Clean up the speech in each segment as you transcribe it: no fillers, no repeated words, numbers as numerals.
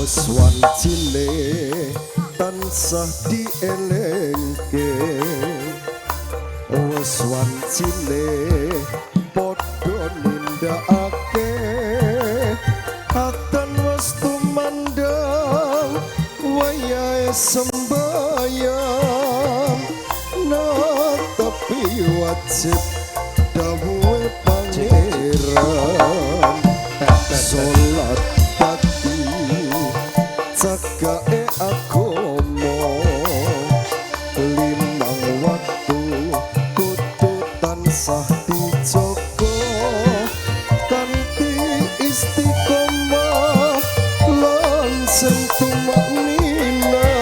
wes wancine tansah dielengke wes wancine padha nindakake atan wes tumandang wayahe sembayang tapi wajib dawuhe pangeran salat pati cekake agama limang waktu kudu tansah dijaga kanthi istiqomah lan sentumak nina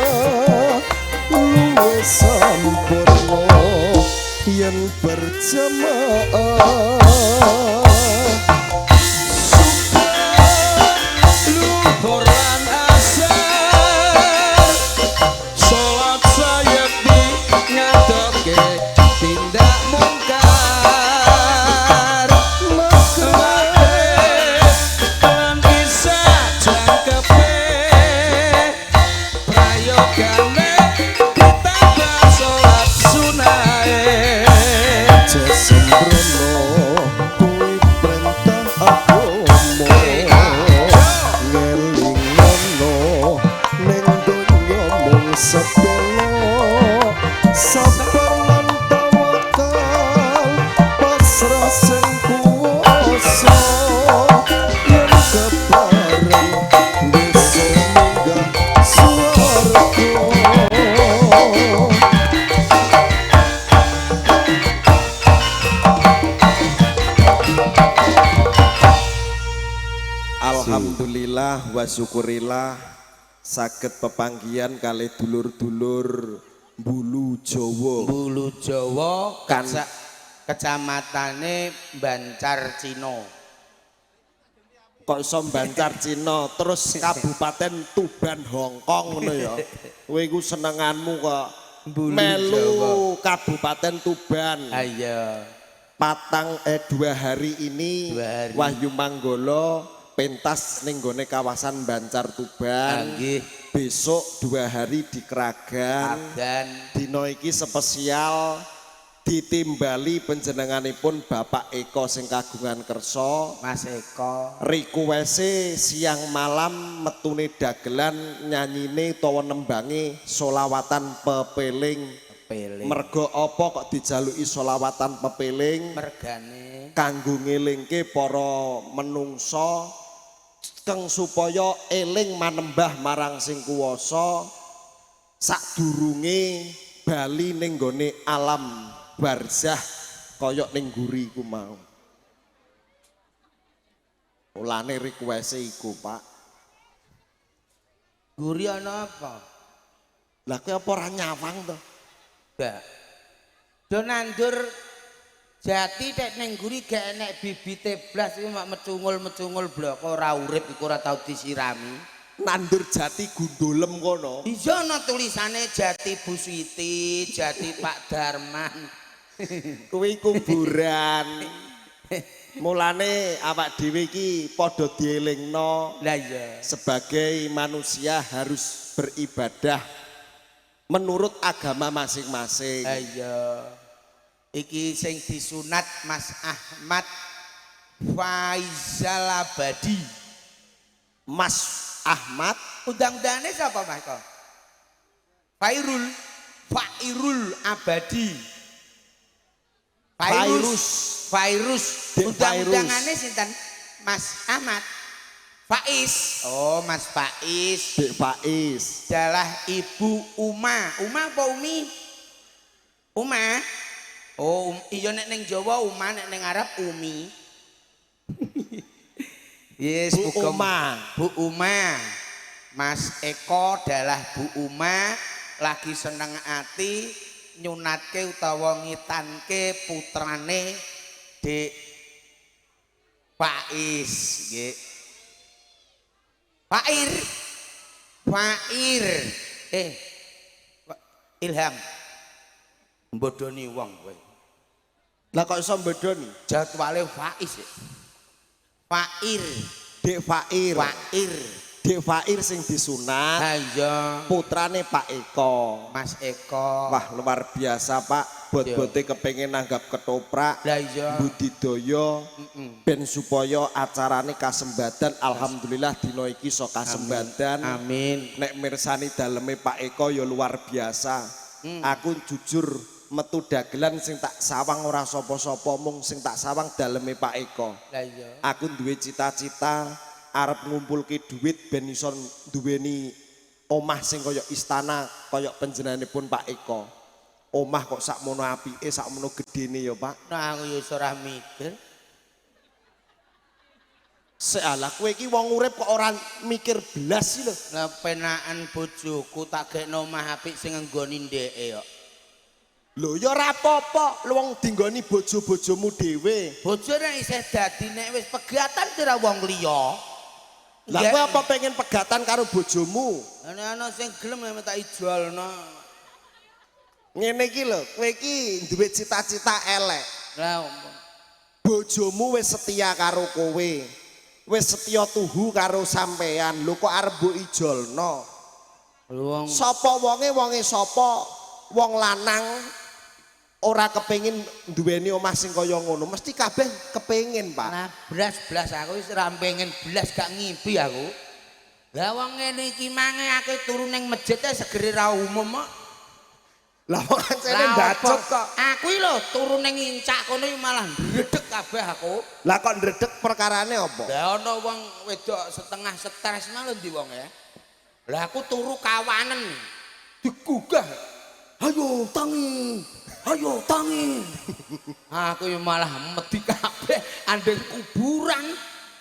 luwih sampurna yen berjamaah alhamdulillah wa syukurillah saged pepanggihan kalih dulur-dulur Bulu Jawa. Bulu Jawa kecamatane Bancar Cina. Kok iso Bancar Cina terus Kabupaten Tuban Hongkong ngono ya. Kowe iku senenganmu kok melu Kabupaten Tuban. Ayo. Patang 2 hari ini Wahyu Manggolo pentas ning gone kawasan Bancar Tuban. Besok 2 hari di Kragan. Dino iki spesial ditimbali panjenenganipun Bapak Eko sing kagungan kersa. Mas Eko. Requeste siang malam metune dagelan nyanyine utawa nembange solawatan pepeling. Mergo apa kok dijaluki solawatan pepeling? Mergane kanggo ngelingke para menungsa keng supaya eling manembah marang sing kuwasa sadurunge bali ning gone alam barzah kaya ning guri ku mau. Mulane request iku, Pak. Guri ana apa? Lah kowe apa ora nyawang to? Enggak. Do nandur jati tek ning guri gak enek bibite blas iku mak mecungul-mecungul blok ora urip iku ora tau disirami. Nandur jati gundolem kono. Iya ana tulisane jati Bu Switi, jati Pak Darman. Kuwi kuburan. Mulane awak dhewe iki padha dielingno. Lah iya. Sebagai manusia harus beribadah menurut agama masing-masing. Iya. Iki sing disunat Mas Ahmad Faizal Abadi. Mas Ahmad undang-undangane sapa Mas kok? Fairul Abadi. Fairus. Undang-undangane sinten? Mas Ahmad Faiz. Oh, Mas Faiz. Dek Faiz. Dalah Ibu Uma. Uma apa Umi? Uma. Oh, iya nek ning Jawa Uma, nek ning Arab Umi. Yes, Bu Uma. Bu Uma. Mas Eko dalah Bu Uma lagi seneng ati nyunatke utawa ngitanke putrane Dek Faiz nggih. Fair. Ilham. Mbodoni wong kowe. Lah kok iso mbedoni? Jadwale Faiz. Fair. Dek Fair. Dek Fair sing disunat, Ha iya, putrane Pak Eko. Mas Eko. Wah luar biasa Pak, bot-bote kepengen nanggap ketoprak, Lah iya. budidaya, ben supaya acarane kasembadan. Alhamdulillah dina iki iso kasembadan. Amin. Nek mirsani daleme Pak Eko ya luar biasa. Aku jujur metu dagelan sing tak sawang ora sapa-sapa, mung sing tak sawang daleme Pak Eko. Lah iya. Aku duwe cita-cita arep ngumpulke duit ben iso duweni omah sing kaya istana kaya panjenenganipun Pak Eko. Omah kok sakmono apike, sakmono gedene ya, Pak. Nah aku ya ora mikir. Sealah kowe iki wong urip kok ora mikir blas sih lho. Lah penakan bojoku tak gekno omah apik sing nggoni ndeke yo. Lho ya ora apa-apa, wong dinggoni bojo-bojomu dhewe. Bojone isih dadi nek wis pegatan kira wong liya. Lah kowe apa pengen pegatan karo bojomu? Ana sing gelem nek tak ijolno. Ngene iki lho, kowe iki duwe cita-cita elek. Lah Bojomu wis setia karo kowe. Wis setia tuhu karo sampean. Lho kok arep mbok ijolno? wong Sapa wonge sapa? Wong lanang ora kepengin duweni omah sing kaya ngono. Mesti kabeh kepengin, Pak. nah blas aku wis ora pengen blas gak ngimpi aku. Lah wong ngene iki mangake turu ning masjid e segere ra umum kok. Lah wong kancane bacot kok. Aku iki lho turu ning incak kono malah ndredeg kabeh aku. Lah kok ndredeg perkarane apa? Lah ana wong wedok setengah stres malah ndi wong ya. Lah aku turu kawanen digugah. Ayo tangi. Ayo tangi. Aku yo malah medhi kabeh andeng kuburan.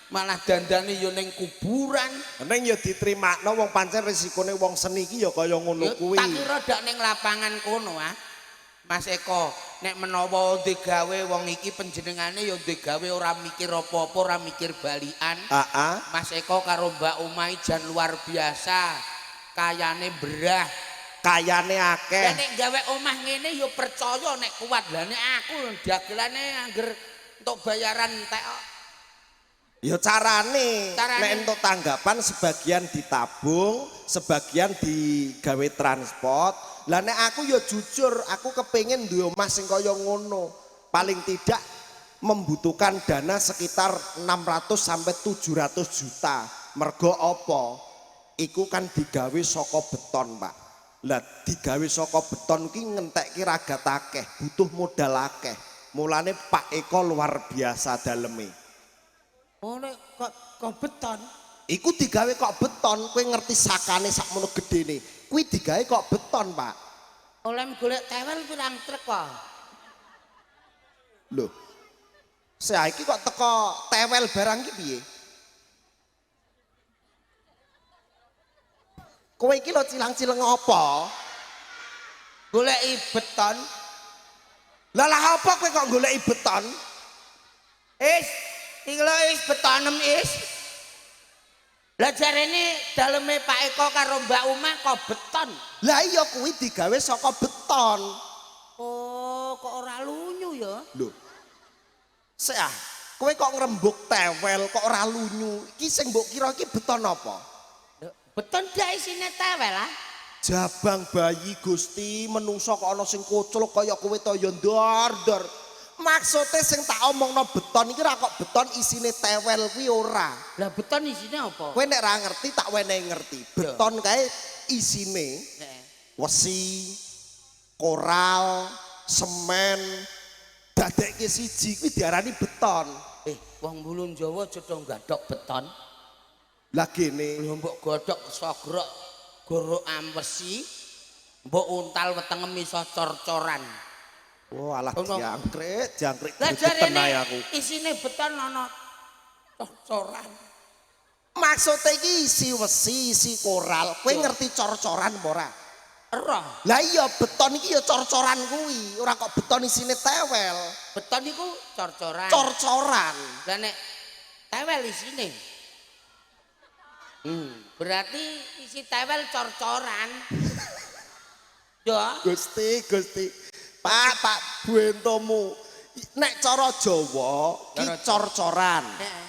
Malah dandane yo ning kuburan. Neng ya diterimakno wong pancen resikone wong seni iki ya kaya ngono kuwi. Tak kira dak ning lapangan kono ah. Mas Eko, nek menawa digawe wong iki panjenengane ya digawe ora mikir apa-apa, ora mikir balikan. Heeh. Mas Eko karo Mbak Umay jan luar biasa. Kayane berah. Kayane akeh. Lah nek gawe omah ngene ya percaya nek kuat. Lah nek aku dagelane angger entuk bayaran entek kok. Ya carane Carane. nek entuk tanggapan sebagian ditabung, sebagian digawe transport. Lah nek aku ya jujur, aku kepengin duwe omah sing kaya ngono. Paling tidak membutuhkan dana sekitar 600 sampai 700 juta. Mergo apa? Iku kan digawe saka beton, Pak. Lah digawe saka beton ki ngentekke ragat akeh, butuh modal akeh. Mulane Pak Eko luar biasa daleme. Oh nek kok beton. Iku digawe kok beton, kowe ngerti sakane sakmono gedene. Kuwi digawe kok beton, Pak. Oleh golek tewel pirang truk kok. Loh. Saiki kok teko tewel barang ki piye? Kowe iki lho cilang-cileng apa? Goleki beton. Lah lah apa kowe kok goleki beton? Iki lho betonem Lah jarene daleme Pak Eko karo Mbak Uma kok beton. Lah iya kuwi digawe saka beton. Oh, kok ora lunyu ya? Lho. Sah, kowe kok ngrembug tewel kok ora lunyu. Iki sing mbok kira iki beton apa? Beton dak isine tewel ah. Jabang bayi Gusti, menungso kok ana sing koclok kaya kowe to ya ndor-ndor. Maksude sing tak omongno beton iki ora kok beton isine tewel kuwi ora. Lah beton isine apa? Kowe nek ra ngerti tak wenehi ngerti. Beton kae isine wesi, koral, semen, dadekke siji kuwi diarani beton. Wong Mulun Jawa cetha nggadhok beton. Lah gene Lho mbok godhok sogrok gorok ampesi, mbok untal wetengem iso cor-coran. oh alah jangkrik Lah gregetan ae aku. Isine beton ana cor-coran. Maksudnya iki isi wesi, isi koral. Kowe ngerti cor-coran apa ora? Ora. Lah iya beton iki ya cor-coran kuwi, ora kok beton isine tewel. Beton iku cor-coran. Cor-coran. Lah nek tewel isine. Berarti isi tewel cor-coran. Ya. Gusti, Pak Buentomu. Nek cara Jawa ki cor-coran.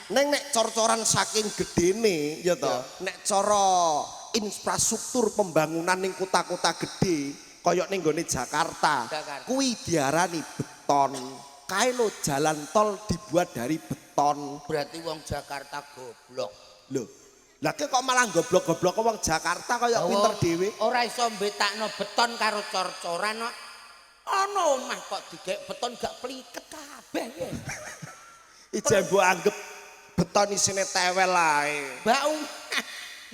Neng nek cor-coran saking gedene ya to. Nek cara infrastruktur pembangunan ning kota-kota gede kaya ning gone Jakarta, kuwi diarani beton. Kae lo jalan tol dibuat dari beton. Berarti wong Jakarta goblok. Lho. Lah kok malah goblok-goblok wong Jakarta kaya pinter dhewe. Ora iso mbetakno beton karo cor-coran kok. Ana omah kok digek beton gak pliket kabeh. Ijek mbok anggap beton isine tewel ae.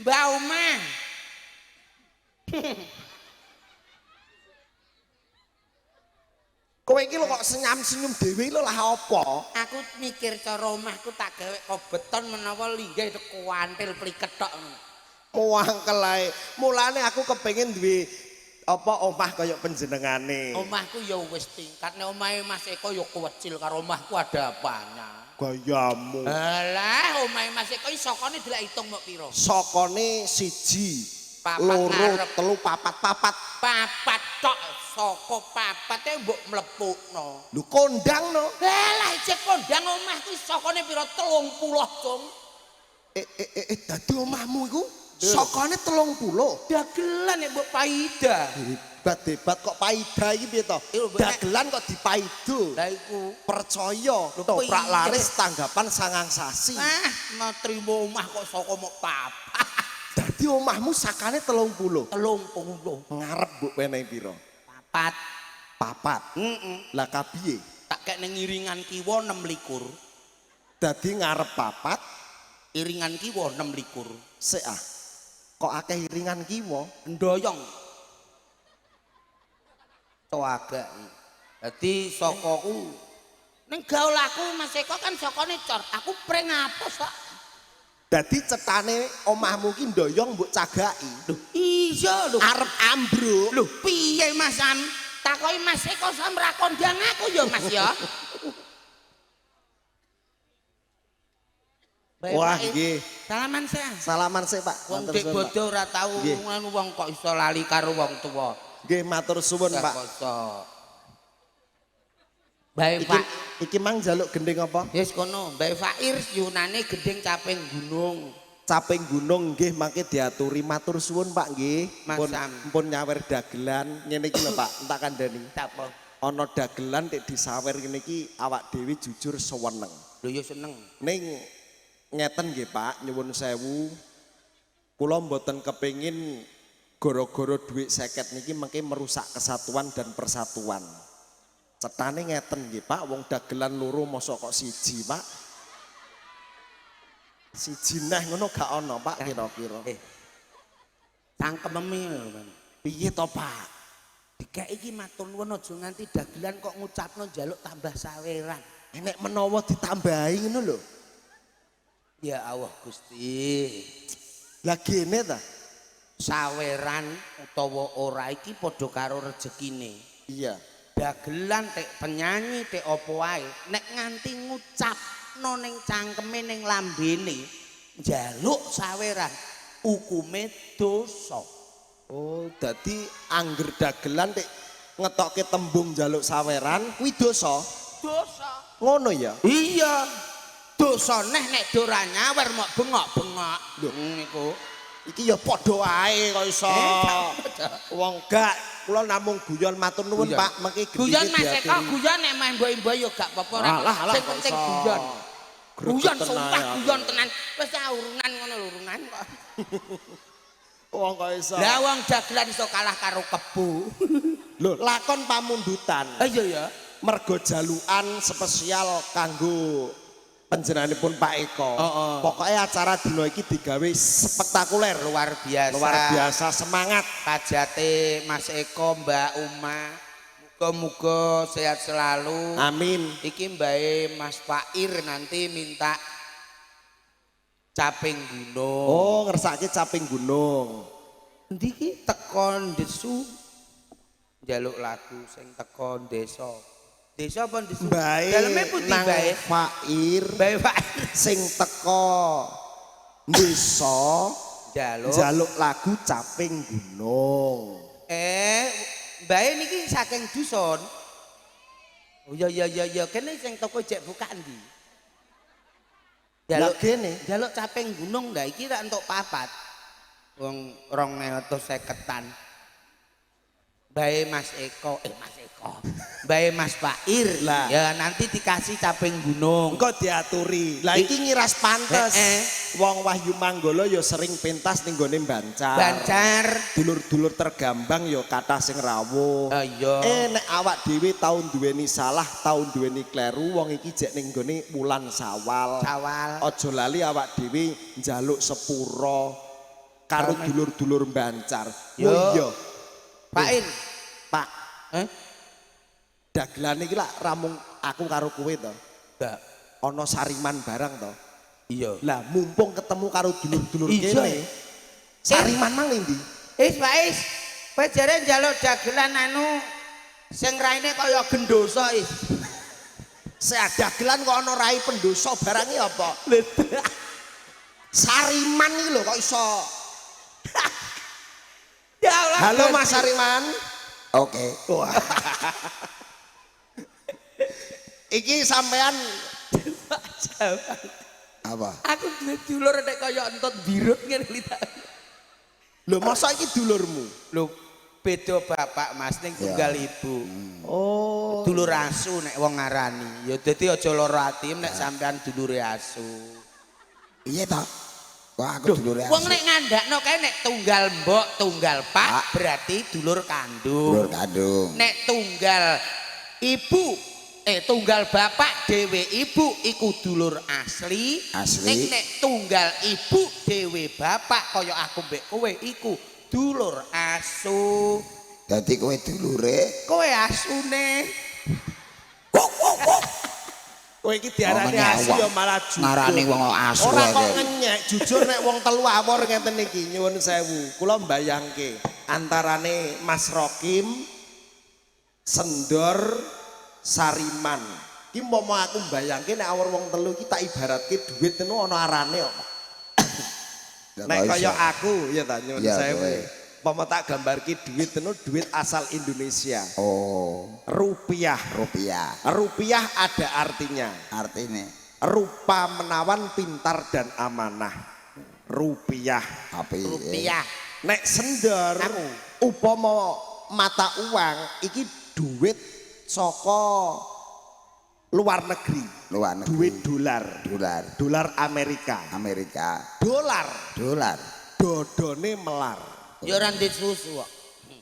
Mbak Omah. Kowe iki lho kok senyum dhewe lho lah apa? Aku mikir cara omahku tak gawe kok beton menawa linggih kuantil pliket tok. Muangkel ae. Mulane aku kepengin duwe apa omah kaya panjenengane. Omahku ya wis tingkat, nek omahe Mas Eko ya kecil karo omahku ada apanya. Gayamu. Alah, omahe Mas Eko iki sokone delok hitung mok pira? Sokone 1, Papat 2, ngarep. 3, 4, papat. Papat tok, saka papate mbok mlepukno. Lho kondang no. Lah ijek kondang omahku sokone pira 30, Cung. Dadi omahmu iku sokone 30. Dagelan nek mbok paida. Hebat kok paida iki piye to? Dagelan kok dipaido. Lah iku Percaya toprak laris tanggapan sangang sasi. mau trimo omah kok saka mok papat. Dadi omahmu sakane 30. 30. Ngarep mbok wenehi pira? Papat. Papat. Lah kapiye? Tak kek ning iringan kiwa 26. Dadi ngarep papat, Iringan kiwa 26. sik ah. Kok akeh iringan kiwa? Ndoyong. Toagak. Dadi sokoku ning gaul aku Mas Eko kan sokone cor. Aku pring apes kok. Dadi cetane omahmu ki ndoyong mbok cagaki. Lho, iya lho. Arep ambruk. Lho, piye Mas An? Takoki Mas Eko samra kondang aku ya Mas ya. Wah, nggih. Salaman sih. Salaman sik, Pak. Wong Matur dik suwun, Pak. bodho ora tau ngono wong kok iso lali karo wong tuwa. Nggih, matur suwun, Pak. Bae Iki Pak. iki mang njaluk gending apa? Wis kono, Mbak Fakir yunane gending caping gunung. Caping gunung nggih mangke diaturi matur suwun Pak nggih. Mas Sam. Pun nyawer dagelan ngene iki lho Pak, entak kandhani. Apa? Ana dagelan nek disawer ngene iki awak dhewe jujur seweneng. Lho ya seneng. Ning ngeten nggih Pak, nyuwun sewu. Kula mboten kepengin gara-gara dhuwit 50 niki mengke merusak kesatuan dan persatuan. Cetane ngeten nggih Pak, wong dagelan loro mosok kok siji Pak. Siji neh ngono gak ana Pak kira-kira. Cangkememe lho, Bang. Piye to Pak? Dikek iki matur nuwun aja nganti dagelan kok ngucapno njaluk tambah saweran. Nek menawa ditambahi ngono lho. Ya Allah Gusti. Lah gene ta? Saweran utawa ora iki padha karo rezekine. Iya. Dagelan tek penyanyi tek apa wae nek nganti ngucapno ning cangkeme ning lambene njaluk saweran hukume dosa. Oh, dadi angger dagelan nek ngetokke tembung njaluk saweran kuwi dosa. Dosa. Ngono ya? Iya. Dosa neh nek ora nyawer mok bengok-bengok. Lho niku. Iki ya padha wae kok iso. Wong gak kula namung guyon matur nuwun Pak, mengki guyon Mas Eko, guyon nek main mbok-mbok yo gak apa-apa ora. Sing penting guyon. Guyon sumpah guyon tenan. Wis urunan ngono lho urunan kok. Wong kok iso. Lah wong dagelan iso kalah karo kebo. Lho, lakon pamundutan. Iya ya. Mergo jalukan spesial kanggo panjenenganipun Pak Eko. Pokoknya acara dino iki digawe spektakuler, Luar biasa. luar biasa, semangat. Hajate Mas Eko, Mbak Uma, muga-muga sehat selalu. Amin. Iki mbae Mas Fakir nanti minta caping gunung. Oh, ngersake caping gunung. Endi iki teko Desu njaluk lagu sing teko desa. Desa apa Desu? Mbae Daleme putih nang bae. Fakir Mbae Fakir sing teko desa njaluk lagu caping gunung. Mbae niki saking dusun. Oh ya kene sing toko jek buka endi? Jaluk gene. jaluk caping gunung ndak iki rak entuk papat. Wong 250-an. Bae Mas Eko, Mas Eko. Bae Mas Pair. Lah. Ya nanti dikasih caping gunung. Engko diaturi. Lah iki ngiras pantes. Heeh. Wong Wahyu Manggala ya sering pentas ning gone Bancar. Bancar. Dulur-dulur tergambang ya kathah sing rawuh. Iya. Nek awak dhewe tau duweni salah, tau duweni kleru, wong iki jek ning gone wulan Sawal. Sawal. Aja lali awak dhewe njaluk sepura karo dulur-dulur Bancar. Yo. Oh iya. Pair. Pak, dagelan iki lak ramung aku karo kowe to. Enggak. Ana sariman barang to. Iya. Lah mumpung ketemu karo dulur-dulur Iya. kene. Sariman mang ndi? Pak Is. Kowe jare njaluk dagelan anu sing raine kaya gendosa Is. Dagelan kok ana rai pendosa barang iki apa? Sariman iki lho kok iso. Ya Allah. Halo Mas Sariman. Oke. Wah. Iki sampean Apa? Aku duwe dulur nek kaya entot birut ngene li ta. lho masa iki dulurmu? Lho beda bapak Mas ning tunggal ibu. Oh. Dulur asu nek wong ngarani. Ya dadi aja lara ati nek sampean dulure asu. Iya toh. Wah aku dulure Wong nek ngandakno kae nek tunggal mbok, tunggal pak berarti dulur kandung. dulur kandung. Nek tunggal ibu tunggal bapak dhewe ibu iku dulur asli. Asli. Nek tunggal ibu dhewe bapak kaya aku mbek kowe iku dulur asu. Dadi kowe dulure. Kowe asune. Kowe iki diarani Oh, asu ngenyek ya malah jujur. Ngarani wong asu Ora ae. kok ngenyek, jujur nek wong telu awor ngeten iki nyuwun sewu. Kula mbayangke antarane Mas Rokim, Sendor, Sariman. Iki umpama aku mbayangke nek awor wong telu iki tak ibaratke dhuwit ngono ana arane kok. Nek kaya aku ya ta nyuwun Iya, sewu. kowe. Umpama tak gambarke dhuwit dhuwit asal Indonesia. Oh, Rupiah. rupiah. Rupiah ada artinya. Artine Rupa menawan pintar dan amanah. Rupiah. api. Rupiah. Nek sendor upama mata uang iki duit saka luar negeri. Luar negeri. Duit dolar. Dolar. Dolar Amerika. Amerika. Dolar. Dolar. Dodone melar. Ya ora ndek susu kok.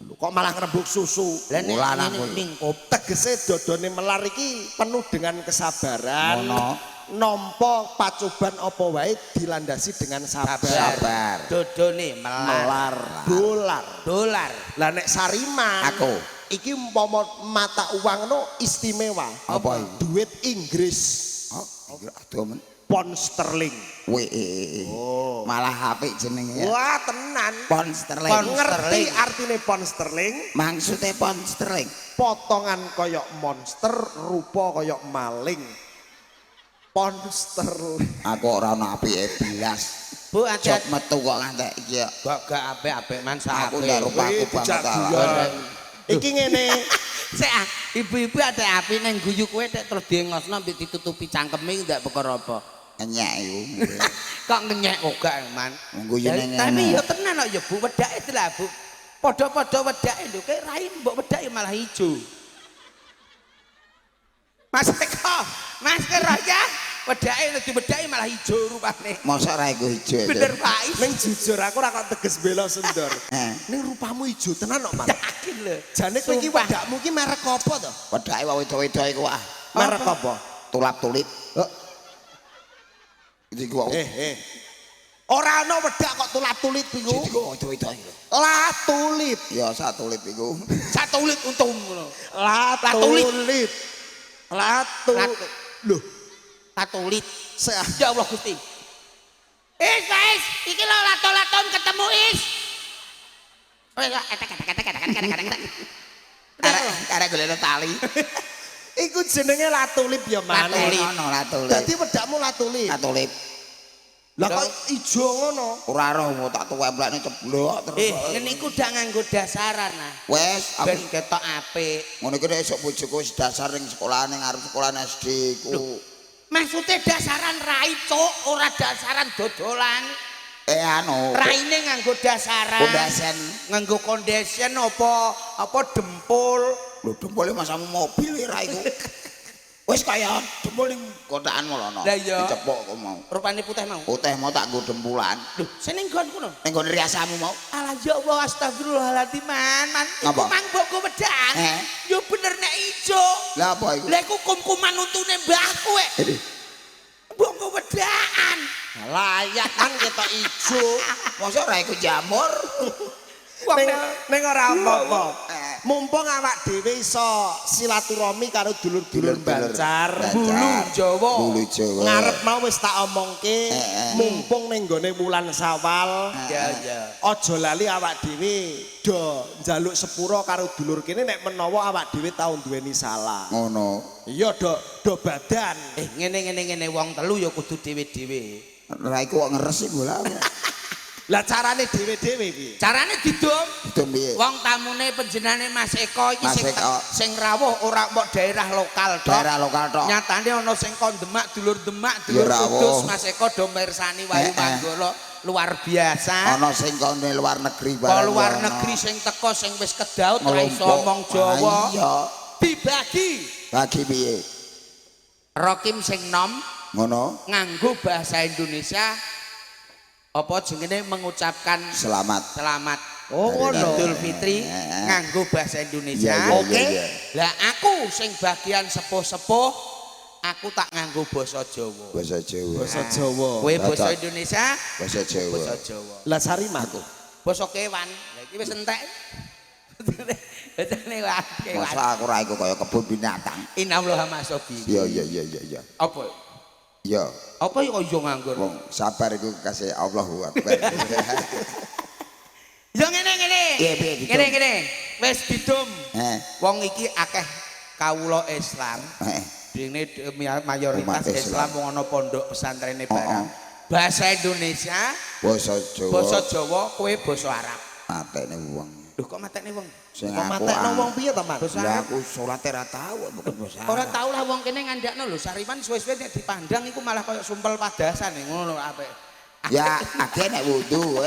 Lho, kok malah ngrembug susu. Lah nek Ulah ngene aku. lingkup Tegese dodone melar iki penuh dengan kesabaran. Mono. Nampa pacoban apa wae dilandasi dengan sabar. Sabar. dodone Melar dolar. dolar. Lah nek Sariman Aku. iki umpama mata uang no istimewa. Apa iki? Duit Inggris, Oh, aduh men. pound sterling. Oh. Malah apik jenenge ya. Wah, tenan. Pound sterling. Pound Ngerti sterling. artine pound sterling? Maksudnya pound sterling. Potongan koyok monster, rupa koyok maling. Pound sterling. Aku ora ono apike blas. Bu Jok aja metu kok ngantek iki ya. gak apik-apik man Aku sape. ndak rupaku Wih, banget. dijak awak. guyon. Iki ngene. Sik ibu-ibu ada api nang guyu kowe tek terus diengosno mbek ditutupi cangkeme ndak perkara apa. Kenyek iku. Kok ngenyek kok gak man. Guyune Tapi ngene. ya tenan kok ya Bu wedake itu lah Bu. Padha-padha wedake lho kayak rai mbok wedake malah ijo. Mas Eko, Mas Eko ya. Wedake dadi wedake malah ijo rupane. Mosok ra iku ijo. itu? Bener Pak Is. Ning jujur aku ora kok teges bela Sendor. Eh, Ning rupamu ijo tenan kok, Man. Yakin lho. Jane kowe iki Sumpah. wedakmu iki merek apa to? wedake wae wedo-wedo iku ah. Merek apa? Tulap-tulip. Iki wae. Ora ana wedak kok tulap-tulip iku. Iki kok wedo-wedo iku. La tulip. Ya sak tulip iku. Satu lit untung ngono. La tulip. tulip. La tulip. Latu- Loh, Satu lit. saya Ya Allah Gusti. Guys, iki lho lato-laton ketemu Is. Oh ya, Karek golek tali. iku jenenge la tulip ya, Man. Tulip. Ono la tulip. Dadi wedakmu la tulip. La tulip. Lah kok ijo ngono? Ora roh mau tak tuwemplekne ceblok terus. ngene iku udah nganggo dasaran nah. Wes Ben aku ketok apik. ngono iki nek esuk bojoku wis dasar ning sekolah ning arep sekolah SD ku. Maksudnya dasaran ra ijo cuk, ora dasaran dodolan. Anu. Raine nganggo dasaran. Kondesen. Nganggo kondesen apa dempul. Lho dempule masamu mobil ora iku. Wis kaya dempul ning kotakanmu lono. Lah iya. Dicepok kok mau. Rupane putih mau. Putih mau tak nggo dempulan. Lho, sing nggon kono. Ning gone riasamu mau. Alah ya Allah astagfirullahaladzim man. Iku Apa? mang mbokku wedang. Yo bener nek ijo. Lah apa iku? Lah iku kum-kuman untune mbahku mbokku wedaan. Layak kan ketok ijo. Mosok ora iku jamur. Ning ora apa-apa. Mumpung awak dhewe iso silaturahmi karo dulur-dulur Banjar, Bulu Jawa. Bulu Jawa. ngarep mau wis tak omongke, mumpung ning gone wulan Sawal. Ya. Aja lali awak dhewe do njaluk sepura karo dulur kene nek menawa awak dhewe tau duweni salah. Ngono. Iya do badan. Ngene wong telu ya kudu dhewe-dhewe. Ora iku kok ngeres iku lha. Lah carane dhewe-dhewe piye? Carane didum. Didum piye? Wong tamune panjenengane Mas Eko iki Mas Eko. sing rawuh ora mbok daerah lokal tok. Daerah lokal tok. Nyatane ana sing kon Demak, dulur Demak, Ya dulur rawuh. Kudus, Mas Eko do mirsani Wayu Manggala luar biasa. Ana sing kene luar negeri Kok bareng. luar negeri sing teko sing wis kedaut ora iso Ngelompok. omong Jawa. Iya. Dibagi. Bagi piye? Rokim sing nom Ngono. nganggo bahasa Indonesia apa jenenge mengucapkan Selamat. Oh ngono. Idul Fitri nganggo bahasa Indonesia. Iya, iya, Oke. iya. Lah aku sing bagian sepuh-sepuh aku tak nganggo basa Jawa. Basa Jawa. Basa Jawa. Kowe basa Batak. Indonesia, Basa Jawa. basa Jawa. Lah Sarimahku. Basa kewan. Lah iki wis entek. Bacane wae kewan. Masa aku ora iku kaya kebun binatang. Innallaha masobi. Iya. Apa? Iya. Apa yo iso nganggur? Wong sabar iku kasih Allahu Akbar. Ya ngene. Iya, piye, didum? Ngene. Wis didum. Wong iki akeh kawula Islam. Dene mayoritas Umat Islam. Islam wong ana pondok pesantrene barang. Bahasa Indonesia, Basa Jawa. basa Jawa, kowe basa Arab. Matene wong. Lho kok matekne wong? Sing Kok aku. matekno wong piye to, Mas? Lah aku salat ora tau bukan basa. Ora tau lah wong kene ngandakno lho, Sariman suwe-suwe nek dipandang iku malah koyo sumpel padasan ngono apik. Ya, akeh nek wudu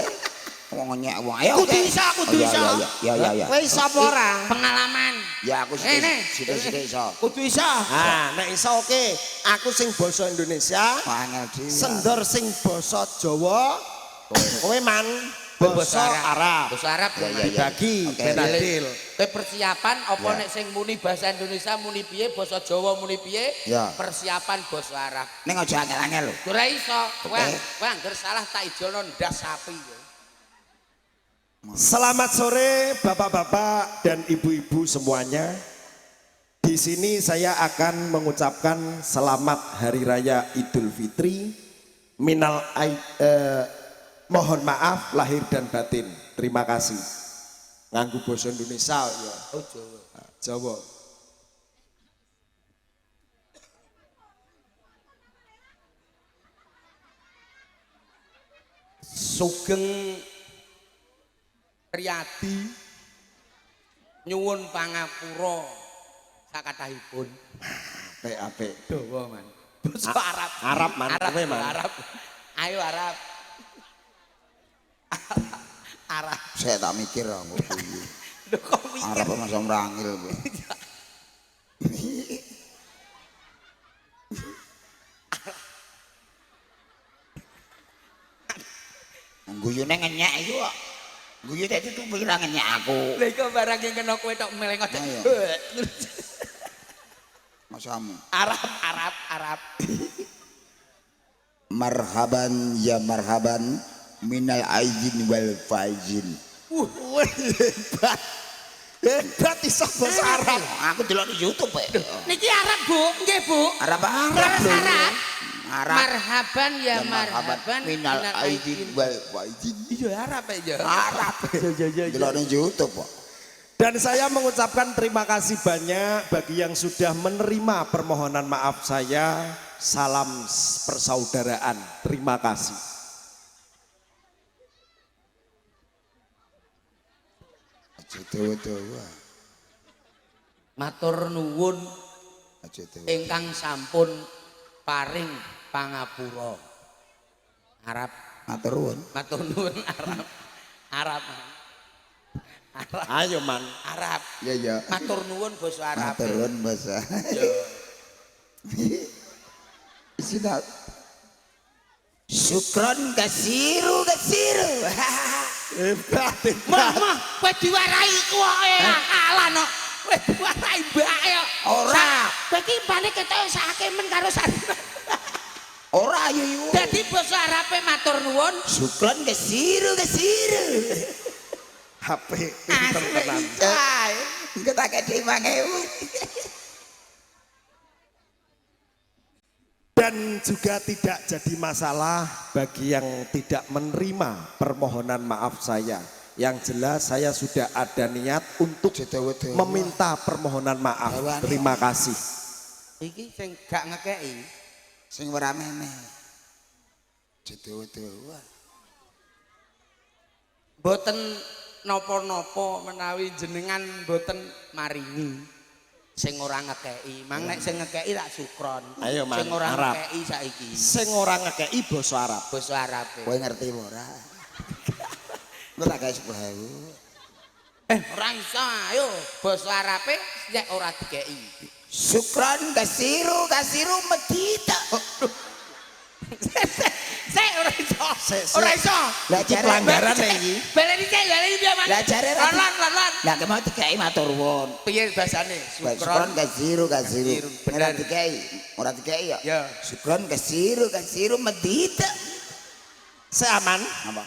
wong nyek wong. Ayo. Kudu iso. Ya. Kowe iso apa ora? Pengalaman. Ya aku sithik iso. Kudu iso. Ah, nek iso oke. Aku sing basa Indonesia, Angel dhewe. sendor sing basa Jawa, kowe man basa Arab. Basa Arab Ya. Dibagi Oke. ben adil. Kowe persiapan apa Ya. nek sing muni bahasa Indonesia muni piye, basa Jawa muni piye? Ya. Persiapan basa Arab. Ning aja angel-angel lho. Ora iso. Oke. Wah, angger salah tak ijolno ndas sapi. Selamat sore Bapak-bapak dan Ibu-ibu semuanya. Di sini saya akan mengucapkan selamat Hari Raya Idul Fitri. Mohon maaf lahir dan batin. Terima kasih. Nganggo basa Indonesia ya. Oh Jawa. Jawa. Sugeng Riyadi nyuwun pangapura sakathahipun. Apik. Dawa man. Basa Arab. Arab man, kowe man. Arab. Ayo Arab. Arab. Saya tak mikir aku kuwi. Lho kok mikir? Arep masa mrangil kowe. Guyune ngenyek iku kok. Guyu tek itu pikiran ngenyek aku. Lha iku barang yang kena kowe tok melengok. Ayo. Masamu. Arab. Marhaban ya marhaban minal aizin wal faizin. Hebat. Hebat iso basa Arab. Aku delok di YouTube Niki Arab, Bu. Nggih, Bu. Arab Terus lho. Arab. Arab. Marhaban ya marhaban minal aizin wal faizin. Iya Arab ya. Arab. Delok di YouTube kok. Dan saya mengucapkan terima kasih banyak bagi yang sudah menerima permohonan maaf saya. Salam persaudaraan. Terima kasih. Aja dawa-dawa. Matur nuwun Aja dawa. ingkang sampun paring pangapura. Arab. Matur nuwun. Matur nuwun Arab. Arab. Arab. Ayo man. Arab. Ya ya. Matur nuwun basa Arab. Matur nuwun basa. Yo. Sina. Syukron kasiru. Mah, kowe diwarai kuwoke akalan kok. Kowe diwarai mbake kok. Ora. Kowe iki balik ketok sakake men karo sarina. Ora ayu. Dadi basa Arabe matur nuwun. Syukron kasiru. HP pinter tenan. Engko tak kei 5.000. Dan juga tidak jadi masalah bagi yang tidak menerima permohonan maaf saya. Yang jelas saya sudah ada niat untuk meminta permohonan maaf. Terima kasih. Iki sing gak ngekeki. Sing ora meneh. Jedawa-dawa. Mboten napa-napa menawi jenengan mboten maringi. Sing ora ngekeki, mang nek sing ngekeki tak sukron. Ayo, Man, sing ora Arab. ngekeki saiki. Sing ora ngekeki basa Arab. Basa Arab. Kowe ngerti ora? Lu tak gawe 10.000. Ora iso, ayo basa Arabe nek ora dikeki. Syukron kasiru medita. Sik ora iso. Ora iso. Lah Iki pelanggaran iki. Baleni piye, Mas? Lah jare Lon. Lah kemau dikei matur nuwun. Piye basane? Syukron kasiru. Bener. Ora dikei ya. Ya. Syukron kasiru medita. Seaman. Apa?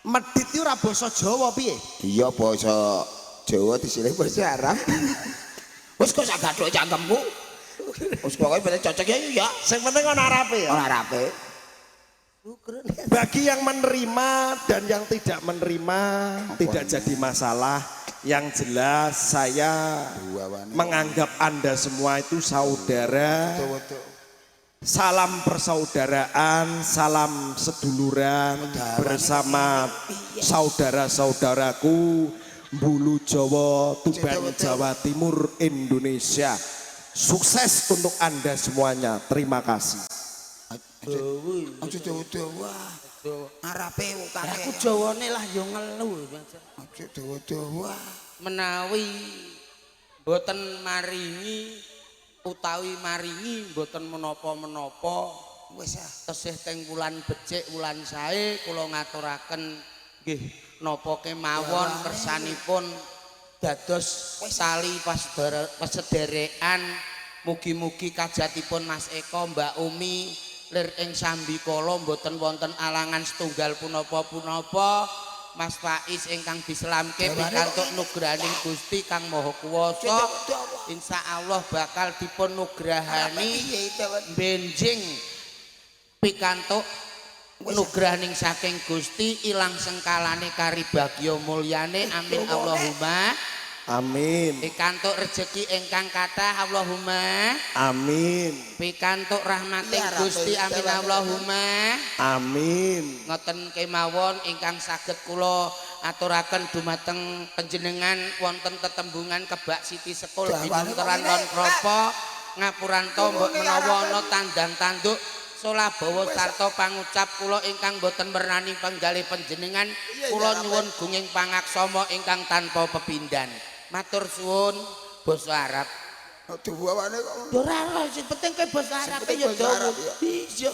Medit itu ora basa Jawa piye? Iya basa Jawa disilih basa Arab. Wis kok sak gathuk cangkemku. Wis pokoke ben cocok ya. Sing penting ana Arabe ya. Ora Arabe. Bagi yang menerima dan yang tidak menerima tidak jadi masalah. Yang jelas saya menganggap Anda semua itu saudara. Salam persaudaraan, salam seduluran bersama saudara-saudaraku Bulu Jawa, Tuban Jawa Timur, Indonesia. Sukses untuk Anda semuanya. Terima kasih. Aja dawa-dawa. Arabe kakek. Aku Jawane lah yo ngelu. Aja dawa-dawa. Menawi boten maringi utawi maringi boten menapa-menapa Wis tesih teng wulan becik wulan sae kula ngaturaken nggih napa kemawon kersanipun dados tali pasederekan mugi-mugi kajatipun Mas Eko Mbak Umi lir ing sambikala mboten wonten alangan setunggal punapa-punapa Mas Faiz ingkang dislamke pikantuk nugrahaning Gusti Kang Maha Kuwasa insyaallah bakal dipun nugrahani benjing pikantuk nugrahaning saking Gusti ilang sengkalane karibagya mulyane amin Allahumma Amin. pikantuk rejeki ingkang kathah Allahumma Amin. pikantuk rahmating Gusti amin Allahumma Amin. ngoten kemawon ingkang saged kula aturaken dumateng panjenengan wonten tetembungan Kebak Siti Sekul binunteran Lon Kropo ngapuranto mbok menawa ana tandang tanduk Solabawa sarta pangucap kula ingkang boten bernani penggalih panjenengan kula nyuwun gunging pangaksama ingkang tanpa pepindhan matur suwun basa Arab Dawane kok. ora sing penting ke basa Arab ya dawa iya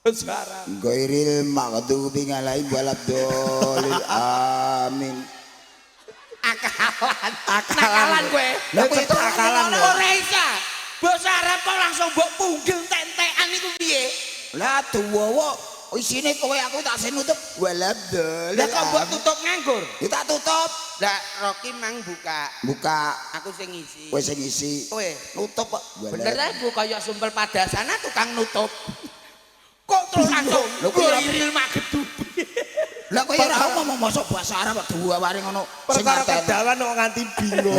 basa Arab Ghairil maghdubi alaihim waladdallin. Amin. akalan kowe Lah itu akalan lho. ora iso basa Arab kok langsung mbok punggil tentekan iku piye Lah dawa isine kowe aku tak sing nutup waladdallin. lah kok mbok tutup nganggur Ya tak tutup. lah Rocky mang buka Buka. aku sing ngisi Kowe sing isi. kowe Nutup kok. bener aku kaya sumpel padasana tukang nutup kok terus langsung Lho, kuwi ora- iril magedubi Lah kowe ora ngomong mosok bahasa Arab dua waring ngono. Sing Perkara ngaten. kedawan kok nganti bingung.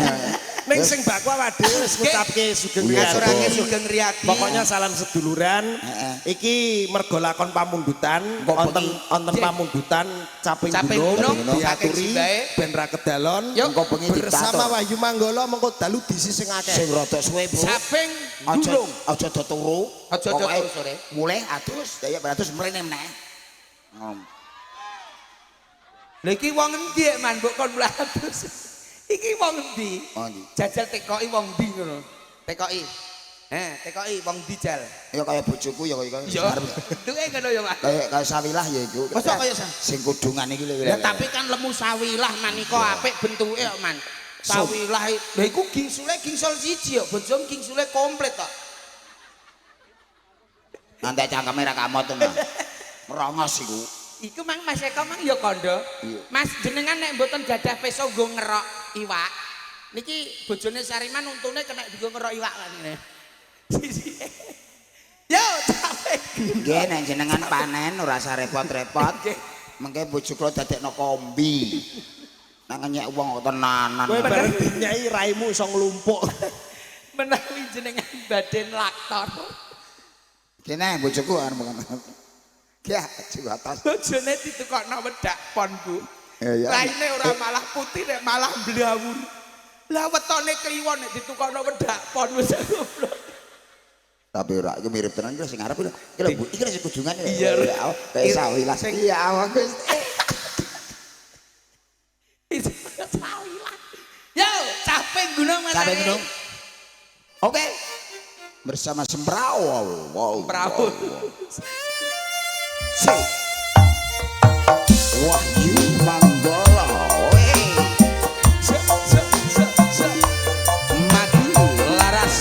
Ning sing baku awak dhewe wis ngucapke sugeng Ngaturake riyadi. sugeng riyadi. Pokoknya salam seduluran. Iki mergo lakon pamundutan, wonten pamundutan caping gunung diaturi ben ra kedalon. Engko bengi Bersama Wahyu Manggala mengko dalu disisingake. Sing rada suwe, Bu. Saping Aja gunung. aja do turu. Aja do Pokoke turu sore. Mulai atus, daya beratus mrene meneh. Lha iki wong endi man mbok kon mlatus. Iki wong endi? Oh, ndi? Jajal tekoki wong ndi ngono. Tekoki. Tekoki wong ndi jal. Ya kaya bojoku ya kaya Yo. Duke ngono ya, Mas. kaya sawilah ya iku. Masa kaya sing kudungan iki lho. Ya tapi kan lemu sawilah maniko apik bentuke kok, Man. Sawilah lha iku gingsule gingsol siji ya, bojone gingsule komplit kok. Nanti cangkeme ra kamot to, Mas. Merongos iku. Iku mang Mas Eko mang ya kandha. Mas jenengan nek mboten gadah peso nggo ngerok iwak. Niki bojone Sariman untune kena dienggo ngerok iwak kan ngene. Yo, capek. Nggih nek jenengan panen ora usah repot-repot. Mengke bojo kula dadekno kombi. Nang nyek wong kok tenanan. Kowe bareng dinyai raimu iso nglumpuk. Menawi jenengan baden laktor. Kene bojoku arep ngono. Ya, juga atas. Bojone ditukokno wedak pon, Bu. Ya. Raine ora malah putih nek malah blawur. Lah wetone kliwon nek ditukokno wedak pon wis goblok. Tapi ora iku mirip tenan iki sing arep iki lho. Iki lho Bu, iki lho sing kudungan ya. Iya, kayak sawilah. Iya, awak wis. Sawilah. Yo, capek gunung Mas. Capek gunung. Oke. Bersama Sembrau. Wow. Perahu. Wahyu Manggala. Madu laras.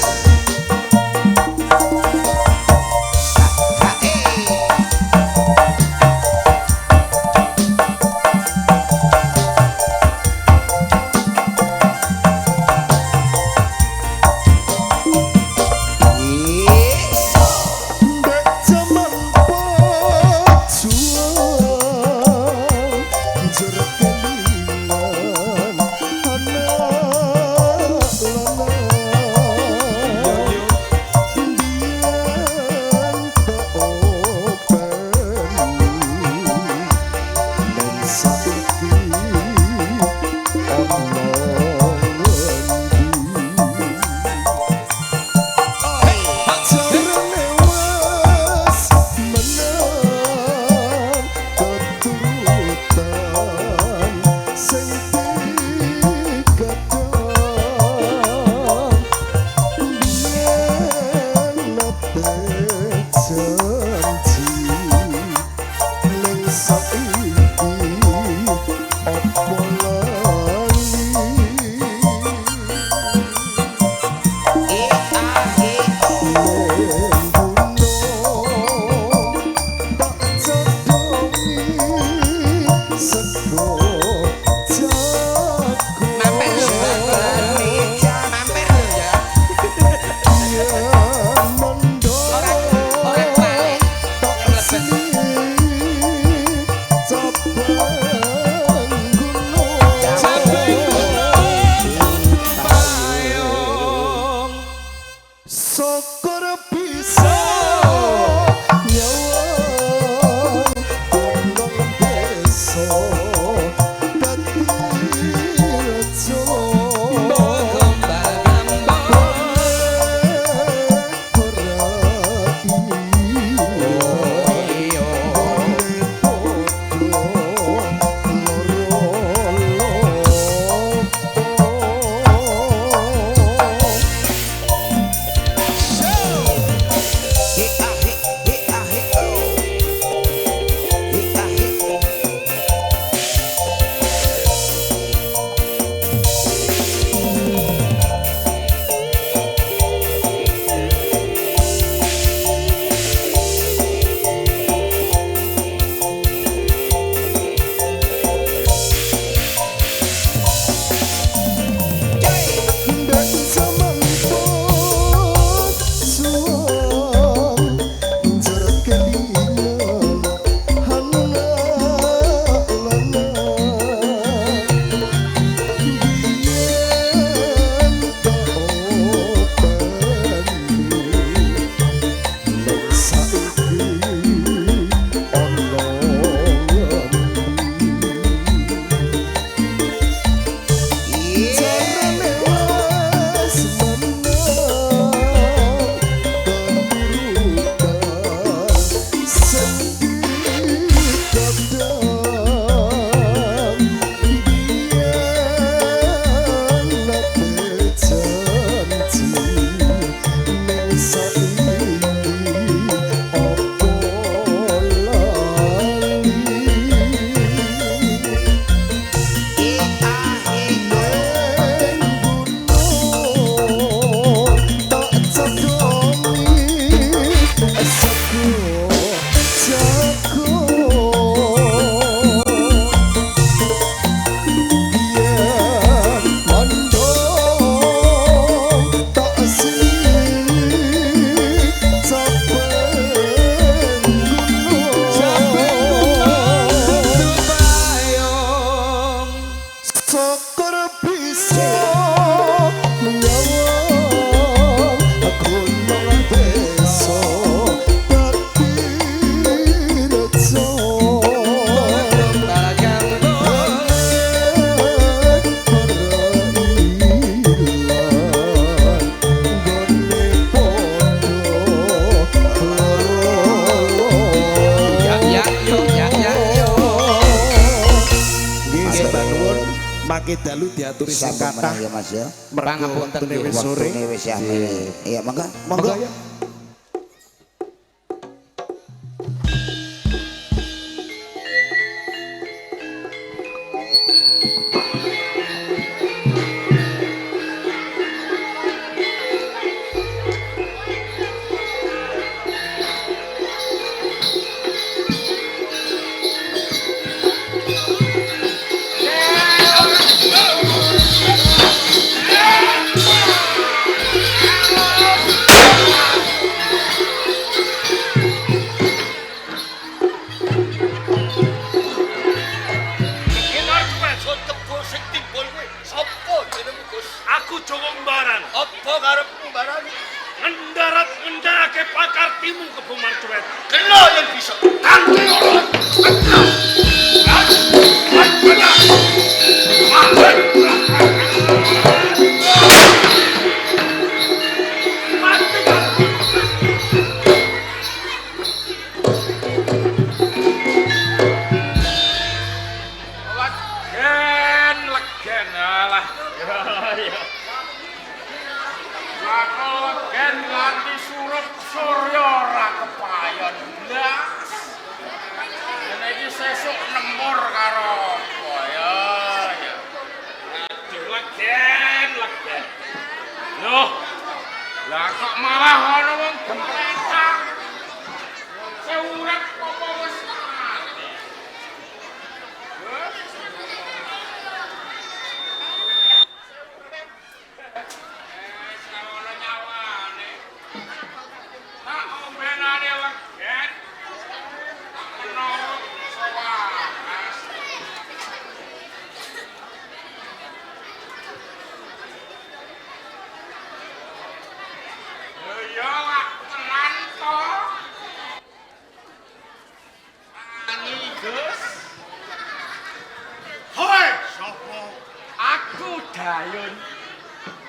ngetutake dalu diaturi sing Sampun kathah. menang ya Mas ya. Pangapunten, Wektune nggih. wis sore. Waktune wis ya. Iya monggo. Monggo ya. Kinar kuwi sotek sing timbul kuwi sapa jenengmu Gus? Aku Jawa Mbaran. Apa karepmu Mbaran? Ngendarake pakartimu ke Bumarcuet. Kena yang bisa. Kanthi ora. Legen alah. Ya. Legen nganti surup surya ora kepayon blas. Dene iki sesuk nembur karo apa ya. Aduh legen. Loh. Lah kok malah ana wong gemprentang. Seurep apa wis mati.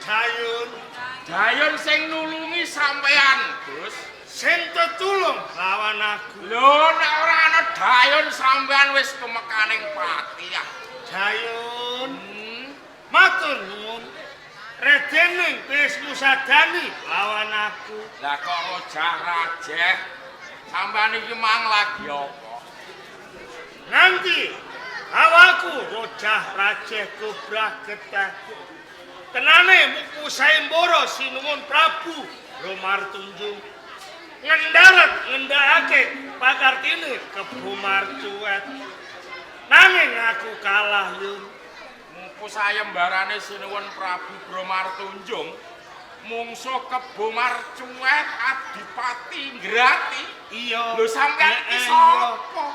Dayun. Dayun sing nulungi sampean, Gus. Sing tetulung lawan aku. Lho, nek ora ana Dayun sampean wis kemekaning pati ya. Dayun. Matur nuwun. Redening wis musadani lawan aku. Lah kok rojah-rajeh. Sampean iki mang lagi apa? Nanti awaku rojah-rajeh kubrah getah. Tenane muku sayembara sinuwun Prabu Romartunjung ngendakake pakartine ke Bumarcuet. Nanging aku kalah yun. Muku sayembarane sinuwun Prabu Romartunjung mungsuh ke Bumarcuet Adipati Ngrati. Iya. Lho sampeyan iki sapa?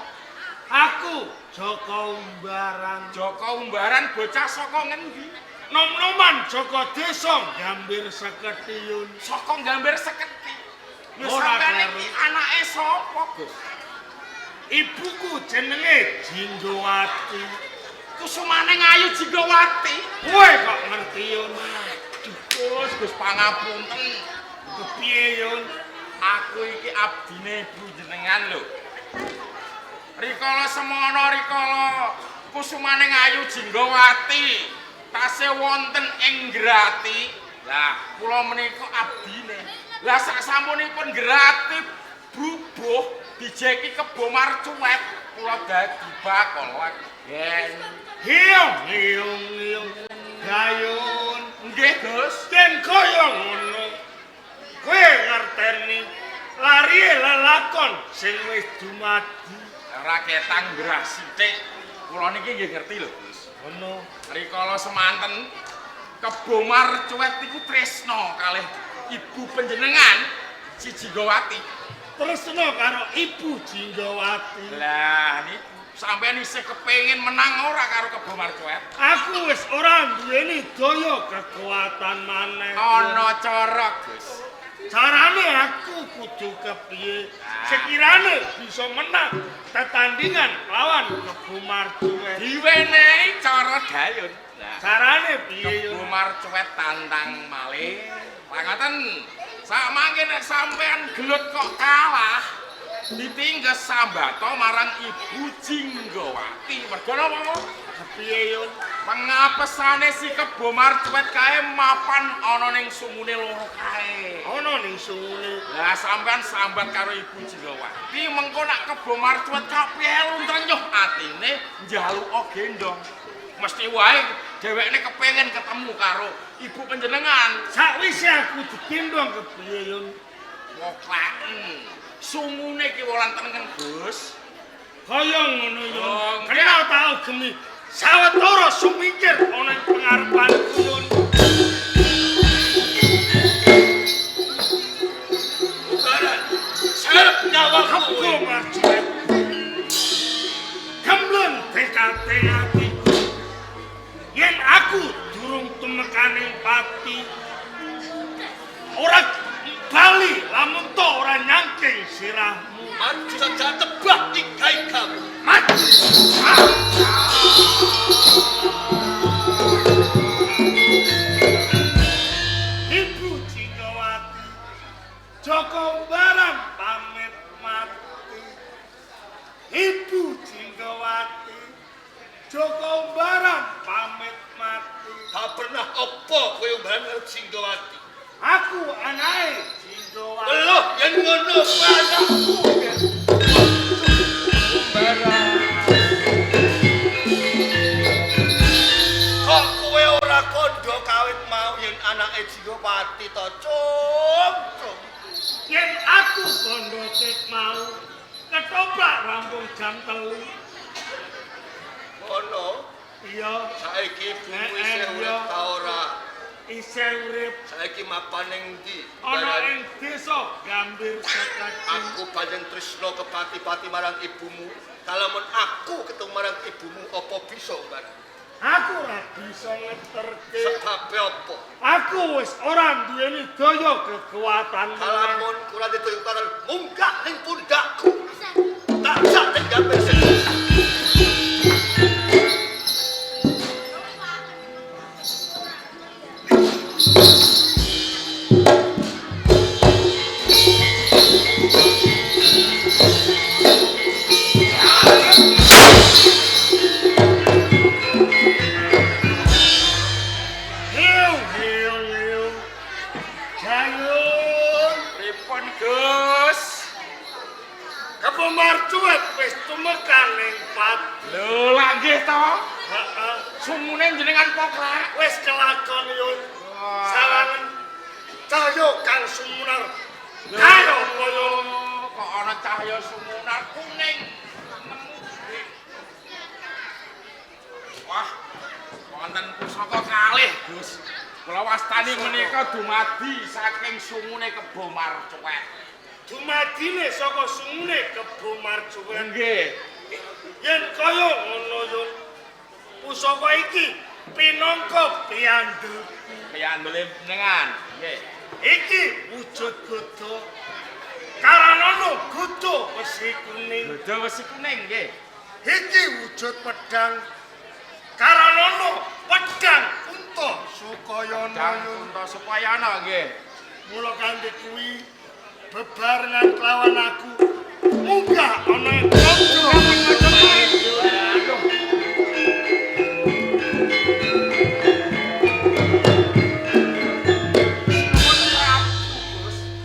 Aku Joko Umbaran. Joko Umbaran bocah saka ngendi? Nom-noman Joko Desa Gambir Seketiyun. Saka Gambir Seketi. Lho sampeyan iki anake sapa, Gus? Ibuku jenenge Jinggowati. Kusumane Ayu Jinggowati. Kowe kok ngerti yun? Gus pangapunten. Kepiye yun? Aku iki abdine ibu jenengan lho. Rikala semono rikala kusumane Ayu Jinggowati tasih wonten ing Ngrati. Lah kula menika abdine. Lah sak sampunipun Ngrati bubuh dijeki ke Bumarcuet kula dadi bakal legen. Hiung. Gayun. Nggih, Gus. Den kaya ngono. Kowe ngerteni lari lelakon sing wis dumadi. Raketang ngrah sithik. Kula niki nggih ngerti lho, Gus. Ngono. Rikala semanten ke Bumarcuet iku tresna kalih ibu panjenengan si Jinggowati. Tresna karo ibu Jinggowati. Lah niku sampeyan isih kepengin menang ora karo ke Bumarcuet? Aku wis ora duweni daya kekuatan maneh. Ana cara, Gus. Carane aku kudu kepiye? Sekirane bisa menang tetandingan lawan ke Bumarcuet. Diwenehi cara Dayun. Carane piye yo? Bumarcuet tantang malih. Pangaten samangke nek sampean gelut kok kalah ditinggal sambato marang Ibu Jinggowati. Mergo napa? Kepiye yo? Pengapesane si Kebo Marcuet kae mapan ana ning sumune loro kae. Ana ning sumune. Lah sampean sambat karo Ibu Jinggawati, mengko nak Kebo Marcuet kapelu trenyuh atine njaluk gendong. Mesti wae dhewekne kepengin ketemu karo ibu panjenengan. Sakwise aku digendong kepiye yun? Wokleken. Sumune ki wonten Gus. Kaya ngono yun. Kena tau gemi sawetara sumingkir ana ing pengarepanku yun. Ukaran sarep nyawa Kebo Marcuet. Kemlun tekate atiku. Yen aku durung tumekaning pati ora bali lamun to ora nyangking sirahmu. Maju saja tebak ikai kamu. Maju. Ibu Jinggawati, Joko Baram pamit mati. Ibu Jinggawati, Joko Baram pamit mati. Tak pernah apa kowe umbaran Jinggawati? Aku anake Jinggawati. Lho, yen ngono anakku. Umbaran. Kok kowe ora kandha kawit mau yen anake Jinggawati to, Cung? Yen aku kandha ket mau ketoprak rampung jam 3. Ono? Iya. Saiki ibumu isih urip ta ora? Isih urip. Saiki mapan ning ndi? Ana ing desa Gambir Sekati. Aku panjen tresna kepati-pati marang ibumu. Kalamun aku ketemu marang ibumu apa bisa, Mbak? Aku ora bisa ngeterke. Sebab apa? Aku wis ora duweni daya kekuatan. Kalamun kurang daya kekuatan munggah ning pundakku. Tak sak ning Gambir Sekati. Kebo Marcuet wis tumekan ning pati. Lho, lak nggih to? Heeh. Sumune jenengan poklak wis kelakon yun. Sawangen cahya kang sumunar. Kaya kaya kok ana cahya sumunar kuning. Wah, wonten pusaka kalih, Gus. Kula wastani menika dumadi saking sumune Kebo Marcuet. Dumadine saka sumune Kebo Marcuet. Nggih. Yen kaya ngono yun. Pusaka iki pinangka piyandel. Piyandele jenengan. Nggih. Iki wujud Buddha. Karanana Buddha wesi kuning. Buddha wesi kuning nggih. Iki wujud pedang. Karanana pedang Kunto Sukayana. Kunto Sukayana nggih. Mula kanthi kuwi bebarengan kelawan aku munggah ana ing Praja Majapahit.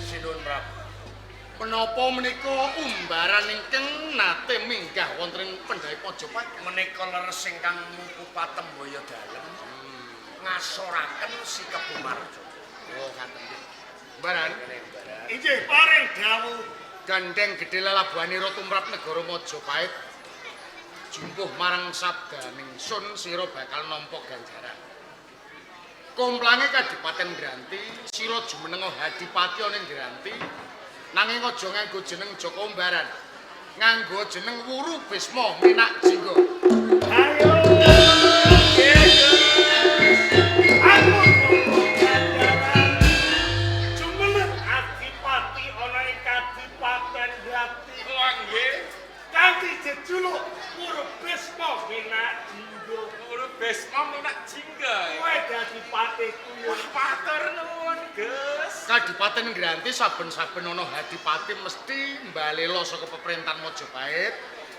Sinuwun Prabu. Menapa menika umbaran ingkang nate minggah wonten ing Pendhaip Majapahit menika leres ingkang mupu Patembaya dalem ngasoraken si Kebo Marcuet. Oh, ngaten nggih. Umbaran. Inggih paring dawuh gandeng gedhe lelabuhanira tumrap negara Majapahit. Jumpuh marang sabdaning sun sira bakal nampa ganjaran. Komplange Kadipaten Granti, sira jumenenga Hadipati ana ing Granti. Nanging aja nganggo jeneng Joko Umbaran. Nganggo jeneng Wuru Bisma Minak Jingga. Ayo. Aku jumeneng Adipati ana ing Kadipaten Granti. Oh nggih. kanthi jejuluk Murbesma Minak Jingga. Murbesma Minak Jingga. Kowe dadi patihku yo. Matur nuwun, Gus. Kadipaten Ngranti saben-saben ana hadipati mesti mbalela saka pemerintahan Majapahit.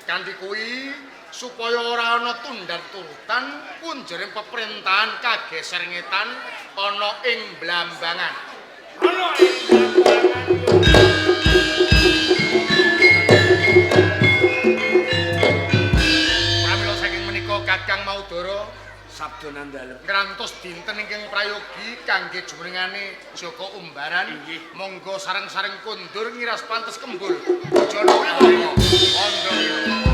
Kanthi kuwi supaya ora ana tundan turutan punjering pemerintahan kageser ngetan ana ing Blambangan. Ana ing Blambangan yo. Pramila saking menika Kakang Maudara Sabdo Nandalem. ngrantos dinten ingkang prayogi kangge jumenengane Joko Umbaran. Monggo sareng-sareng kondur ngiras pantes kembul. Aja nuwi. Kandha.